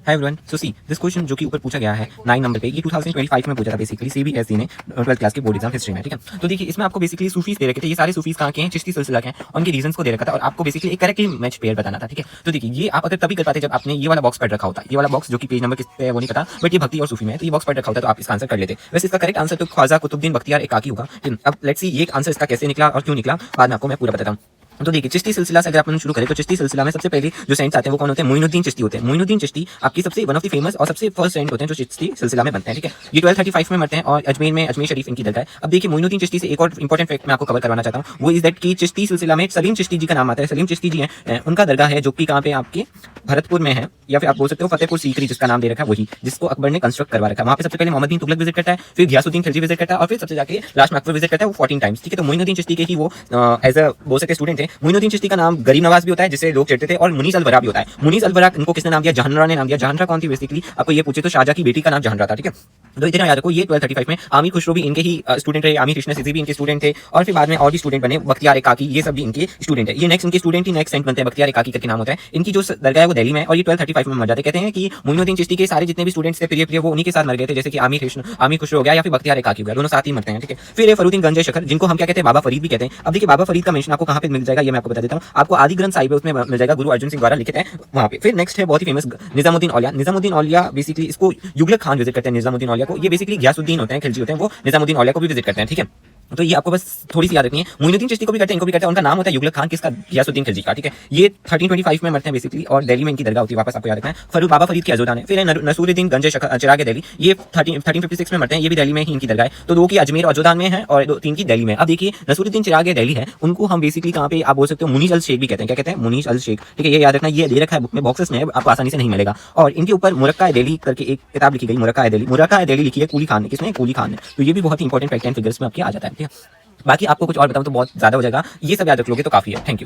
Hi everyone, so see this question जो कि ऊपर पूछा गया है 9 नंबर पे, ये 2025 में पूछा था बेसिकली सीबीएसई ने 12th क्लास के बोर्ड एग्जाम हिस्ट्री में। ठीक है, तो देखिए इसमें आपको बेसिकली सूफीज दे रखे थे, ये सारे सूफीज कहाँ के हैं, चिश्ती सिलसिला के हैं, उनके रीजंस को दे रखा था और आपको बेसिकली एक करेक्टली मैच पेयर बताना था। ठीक है, तो देखिए ये आप अगर तभी कर पाते जब आपने ये वाला बॉक्स पढ़ रखा होता, ये वाला बॉक्स जो कि पेज नंबर किस पे है वो नहीं पता, बट ये भक्ति और सूफी में है, तो ये बॉक्स पढ़ रखा होता तो आप इसका आंसर कर लेते। वैसे इसका करेक्ट आंसर तो ख्वाजा कुतुबुद्दीन बख्तियार एकाकी होगा। अब लेट्स सी ये आंसर इसका कैसे निकला और क्यों निकला, बाद में आपको मैं पूरा बताता हूँ। तो देखिए चिश्ती सिलसिला से अगर अपन शुरू करें तो चिश्ती सिलसिला में सबसे पहले जो सेंट्स आते हैं वो कौन होते हैं, मोइनुद्दीन चिश्ती होते हैं। मोइनुद्दीन चिश्ती आपकी सबसे वन ऑफ द फेमस और सबसे फर्स्ट सेंट होते हैं जो चिश्ती सिलसिला में बनते हैं। ठीक है, ये 1235 में मरते हैं और अजमेर में अजमेर शरीफ इनकी दरगाह है। अब देखिए मोइनुद्दीन चिश्ती से एक और इंपॉर्टेंट फैक्ट मैं आपको कवर करवाना चाहता हूँ, वो इज दैट कि चिश्ती सिलसिला में सलीम चिश्ती जी का नाम आता है। सलीम चिश्ती जी हैं, उनका दरगाह है जो कि कहाँ पे आपके भरतपुर में है, या फिर आप बोल सकते हो फतेहपुर सीकरी जिसका नाम दे रखा है वही, जिसको अकबर ने कंस्ट्रक्ट करवा रखा है। वहाँ पे सबसे पहले मोहम्मद बिन तुगलक विजिट करता है, फिर घियासुद्दीन खिलजी विजिट करता है और फिर सबसे जाके लास्ट में अकबर विजिट करता है, वो 14 टाइम्स। ठीक है, तो मोइनुद्दीन चिश्ती के ही वो एज अ बोल सकते स्टूडेंट थे। मोइनुद्दीन चिश्ती का नाम गरीब नवाज भी होता है जिसे लोग चढ़ते थे, और मुनीस अलवरा भी होता है। मुनीस अलवरा इनको किसने नाम दिया, जहानरा ने नाम दिया। जहानरा कौन थी बेसिकली, आपको ये पूछे तो शाहजहां की बेटी का नाम जहानरा था। ठीक है, तो इतना याद रखो, ये 1235 में आमिर खुसरो भी इनके ही स्टूडेंट रहे, आमिर कृष्ण सिद्दी भी इनके स्टूडेंट थे, और फिर बाद में और भी स्टूडेंट बने, बख्तियार एकाकी, ये सब भी इनके स्टूडेंट है। ये नेक्स्ट इनके स्टूडेंट ही नेक्स्ट सेंट बनते हैं, बख्तियार एकाकी करके नाम होता है। इनकी जो दरगाह है वो दिल्ली में है और ये 1235 में मर जाते। कहते हैं कि मोइनुद्दीन चिश्ती के सारे जितने भी स्टूडेंट्स थे प्रिय वो उन्हीं के साथ मर गए थे, जैसे कि आमिर खुसरो हो गया या फिर बख्तियार एकाकी हो गया, दोनों साथ ही मरते हैं। ठीक है, फिर फरुद्दीन गंज शखर, जिनको हम क्या कहते हैं, बाबा फरीद भी कहते हैं। अब देखिए बाबा फरीद का मेंशन आपको कहाँ पे मिल जाएगा ये मैं आपको बता देता हूँ। आपको आदि ग्रंथ साहिब उसमें मिल जाएगा, गुरु अर्जुन सिंह द्वारा लिखित है वहाँ पे। फिर नेक्स्ट है बहुत ही फेमस निजामुद्दीन औलिया। निजामुद्दीन औलिया बेसिकली इसको युगलक खान विजिट करते हैं। निजामुद्दीन औलिया को, ये बेसिकली घियासुद्दीन होते हैं, खिलजी होते हैं, वो निजामुद्दीन औलिया को भी विजिट करते हैं। ठीक है, तो ये आपको बस थोड़ी सी याद रखनी है। मोइनुद्दीन चिश्ती को भी करते हैं, इनको भी करते हैं, उनका नाम होता है युगलक खान, किसका, घियासुद्दीन खिलजी का। ठीक है, ये 1325 में मरते हैं बेसिकली और दिल्ली में इनकी दरगाह होती है, वापस आपको याद रखना है। फरूक बाबा फरीद की अजोदान है। फिर नसूरुद्दीन गंज चिराग दिल्ली, ये 1356 में मरते हैं, ये भी दिल्ली में ही इनकी दरगाह है। तो दो की अजमेर और अजोदान में है और तीन की दिल्ली में। अब देखिए नसूरुद्दीन चिराग दिल्ली है, उनको हम बेसिकली कहाँ पे आप बोल सकते हो, मुनीस अल शेख भी कहते हैं। क्या कहते हैं, मुनीस अल शेख। ठीक है, ये याद रखना, ये दे रखा है बुक में, बॉक्सेस में आपको आसानी से नहीं मिलेगा। और इनके ऊपर मुरक्का दिल्ली करके एक किताब लिखी गई, मुरक्का दिल्ली लिखी है कुली खान ने। किसने, कुली खान ने। तो ये भी बहुत ही इंपॉर्टेंट फैक्ट एंड फिगर्स में आपके आ जाता है। ठीक है, बाकी आपको कुछ और बताऊं तो बहुत ज्यादा हो जाएगा, ये सब याद रख लोगे तो काफी है। Thank you.